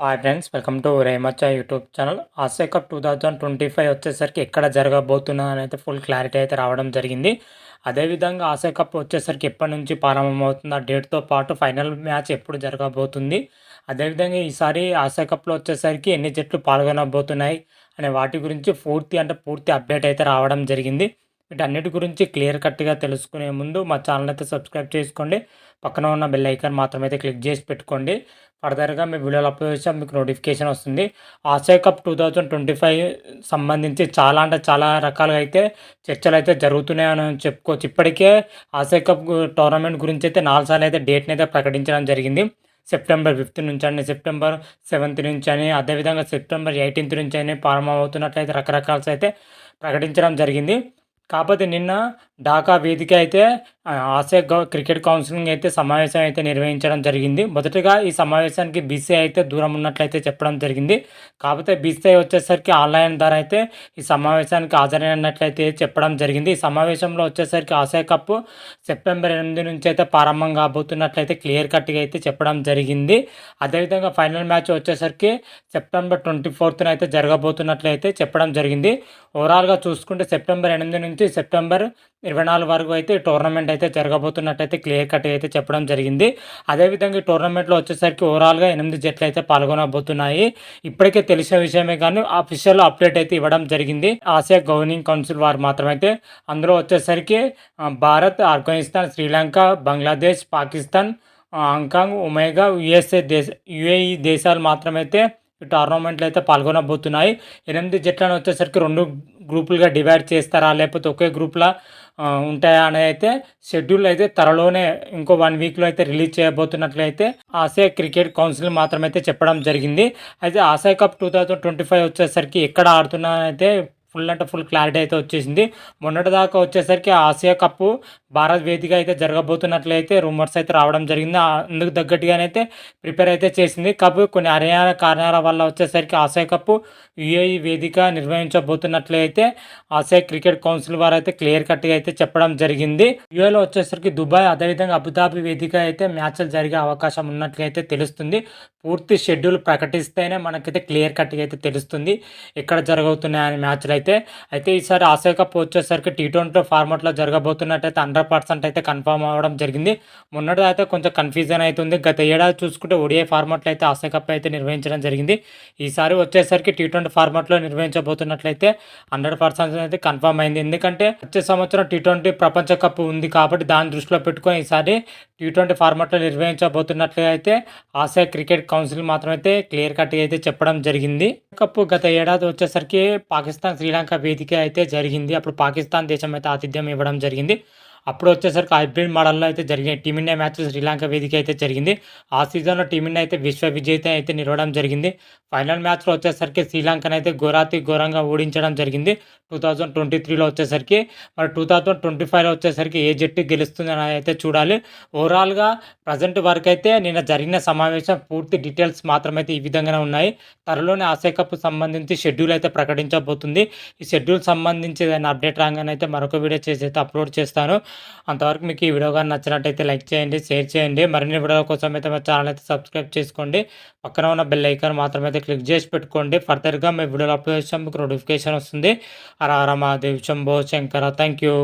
Hi friends, welcome to Remachha YouTube channel. Asia Cup 2025 వచ్చేసరికి ఎక్కడ జరగబోతున్నా అని అయితే ఫుల్ క్లారిటీ అయితే రావడం జరిగింది. అదేవిధంగా ఆసియా కప్ వచ్చేసరికి ఎప్పటి నుంచి ప్రారంభమవుతుంది, ఆ డేట్తో పాటు ఫైనల్ మ్యాచ్ ఎప్పుడు జరగబోతుంది, అదేవిధంగా ఈసారి ఆసియా కప్లో వచ్చేసరికి ఎన్ని జట్లు పాల్గొనబోతున్నాయి అనే వాటి గురించి పూర్తి అప్డేట్ అయితే రావడం జరిగింది. వీటన్నిటి గురించి క్లియర్ కట్గా తెలుసుకునే ముందు మా ఛానల్ అయితే సబ్స్క్రైబ్ చేసుకోండి. పక్కన ఉన్న బెల్ ఐకాన్ మాత్రం అయితే క్లిక్ చేసి పెట్టుకోండి. ఫర్దర్గా మీ వీడియోలు అప్లోడ్ చేస్తే మీకు నోటిఫికేషన్ వస్తుంది. ఆసియా కప్ 2025 సంబంధించి చాలా రకాలుగా అయితే చర్చలు అయితే జరుగుతున్నాయని చెప్పుకోవచ్చు. ఇప్పటికే ఆసియా కప్ టోర్నమెంట్ గురించి అయితే 4 సార్లు అయితే డేట్ని అయితే ప్రకటించడం జరిగింది. సెప్టెంబర్ 5 నుంచి అని, సెప్టెంబర్ 7 నుంచి అని, అదేవిధంగా సెప్టెంబర్ 18 నుంచి అని ప్రారంభమవుతున్నట్లయితే రకరకాల అయితే ప్రకటించడం జరిగింది. కాకపోతే నిన్న ఢాకా వేదిక అయితే ఆసియా క్రికెట్ కౌన్సిలింగ్ అయితే సమావేశం అయితే నిర్వహించడం జరిగింది. మొదటగా ఈ సమావేశానికి బీసీఐ అయితే దూరం ఉన్నట్లయితే చెప్పడం జరిగింది. కాకపోతే బీసీఐ వచ్చేసరికి ఆన్లైన్ ద్వారా అయితే ఈ సమావేశానికి హాజరైనట్లయితే చెప్పడం జరిగింది. ఈ సమావేశంలో వచ్చేసరికి ఆసియా కప్ సెప్టెంబర్ 8 నుంచి అయితే ప్రారంభం కాబోతున్నట్లయితే క్లియర్ కట్గా అయితే చెప్పడం జరిగింది. అదేవిధంగా ఫైనల్ మ్యాచ్ వచ్చేసరికి సెప్టెంబర్ 24న అయితే జరగబోతున్నట్లయితే చెప్పడం జరిగింది. ఓవరాల్గా చూసుకుంటే సెప్టెంబర్ 8 నుంచి సెప్టెంబర్ 24 వరకు అయితే టోర్నమెంట్ అయితే జరగబోతున్నట్టయితే క్లియర్ కట్ అయితే చెప్పడం జరిగింది. అదేవిధంగా ఈ టోర్నమెంట్లో వచ్చేసరికి ఓవరాల్గా 8 జట్లు అయితే పాల్గొనబోతున్నాయి. ఇప్పటికే తెలిసిన విషయమే కానీ అఫీషియల్ అప్డేట్ అయితే ఇవ్వడం జరిగింది ఆసియా గవర్నింగ్ కౌన్సిల్ వారు మాత్రమైతే. అందులో వచ్చేసరికి Bharat, Afghanistan, Sri Lanka, Bangladesh, Pakistan, Hong Kong, omega, UAE దేశాలు మాత్రమైతే ఈ టోర్నమెంట్లో అయితే పాల్గొనబోతున్నాయి. 8 జట్లను వచ్చేసరికి 2 గ్రూపులుగా డివైడ్ చేస్తారా, లేకపోతే ఒకే గ్రూప్లో ఉంటాయా అనేది అయితే షెడ్యూల్ అయితే త్వరలోనే ఇంకో 1 వీక్లో అయితే రిలీజ్ చేయబోతున్నట్లయితే ఆసియా క్రికెట్ కౌన్సిల్ మాత్రమైతే చెప్పడం జరిగింది. అయితే ఆసియా కప్ 2025 వచ్చేసరికి ఎక్కడ ఆడుతున్నా అయితే ఫుల్ క్లారిటీ అయితే వచ్చేసింది. మొన్నటిదాకా వచ్చేసరికి ఆసియా కప్పు భారత్ వేదిక అయితే జరగబోతున్నట్లయితే రూమర్స్ అయితే రావడం జరిగింది. అందుకు తగ్గట్టుగానైతే ప్రిపేర్ అయితే చేసింది. కాకపోతే కొన్ని అనివార్య కారణాల వల్ల వచ్చేసరికి ఆసియా కప్పు యుఏఈ వేదిక నిర్వహించబోతున్నట్లయితే ఆసియా క్రికెట్ కౌన్సిల్ వారు అయితే క్లియర్ కట్గా అయితే చెప్పడం జరిగింది. యుఏలో వచ్చేసరికి దుబాయ్, అదేవిధంగా అబుదాబి వేదిక అయితే మ్యాచ్లు జరిగే అవకాశం ఉన్నట్లయితే తెలుస్తుంది. పూర్తి షెడ్యూల్ ప్రకటిస్తేనే మనకైతే క్లియర్ కట్గా అయితే తెలుస్తుంది ఎక్కడ జరగబోతున్నాయని మ్యాచ్లు అయితే ఈసారి ఆసియా కప్ వచ్చేసరికి T20 ఫార్మాట్లో జరగబోతున్నట్టయితే 100% అయితే కన్ఫర్మ్ అవ్వడం జరిగింది. మొన్నటి అయితే కొంచెం కన్ఫ్యూజన్ అవుతుంది. గత ఏడాది చూసుకుంటే ODI ఫార్మాట్లో అయితే ఆసియా కప్ అయితే నిర్వహించడం జరిగింది. ఈసారి వచ్చేసరికి T20 ఫార్మాట్లో నిర్వహించబోతున్నట్లయితే 100% అయితే కన్ఫర్మ్ అయింది. ఎందుకంటే వచ్చే సంవత్సరం T20 ప్రపంచ కప్ ఉంది కాబట్టి దాన్ని దృష్టిలో పెట్టుకొని ఈసారి T20 ఫార్మాట్లో నిర్వహించబోతున్నట్లయితే ఆసియా క్రికెట్ కౌన్సిల్ మాత్రమైతే క్లియర్ కట్గా అయితే చెప్పడం జరిగింది. కప్ గత ఏడాది వచ్చేసరికి పాకిస్తాన్, శ్రీలంక వేదిక అయితే జరిగింది. అప్పుడు పాకిస్తాన్ దేశం అయితే ఆతిథ్యం ఇవ్వడం జరిగింది. అప్పుడు వచ్చేసరికి హైబ్రిడ్ మోడల్లో అయితే జరిగినాయి. టీమిండియా మ్యాచ్ శ్రీలంక వేదిక అయితే జరిగింది. ఆ సీజన్లో టీమిండియా అయితే విశ్వ విజేత అయితే నిలవడం జరిగింది. ఫైనల్ మ్యాచ్లో వచ్చేసరికి శ్రీలంకను అయితే ఘోరంగా ఓడించడం జరిగింది 2023లో వచ్చేసరికి. మరి 2025లో వచ్చేసరికి ఏ జట్టు గెలుస్తుంది అని అయితే చూడాలి. ఓవరాల్గా ప్రజెంట్ వరకు అయితే నిన్న జరిగిన సమావేశం పూర్తి డీటెయిల్స్ మాత్రమైతే ఈ విధంగానే ఉన్నాయి. త్వరలోనే ఆసియా కప్ సంబంధించి షెడ్యూల్ అయితే ప్రకటించబోతుంది. ఈ షెడ్యూల్ సంబంధించి ఏదైనా అప్డేట్ రాగానే అయితే మరొక వీడియో చేసి అయితే అప్లోడ్ చేస్తాను. అంతవరకు మీకు ఈ వీడియో కానీ నచ్చినట్టయితే లైక్ చేయండి, షేర్ చేయండి. మరిన్ని వీడియోల కోసం అయితే మా ఛానల్ అయితే సబ్స్క్రైబ్ చేసుకోండి. పక్కన ఉన్న బెల్ ఐకాన్ మాత్రమే అయితే క్లిక్ చేసి పెట్టుకోండి. ఫర్దర్గా మీ వీడియోలు అప్లోడ్ చేసాం మీకు నోటిఫికేషన్ వస్తుంది. హర హర మహాదేవ్, శంభో శంకర. Thank you.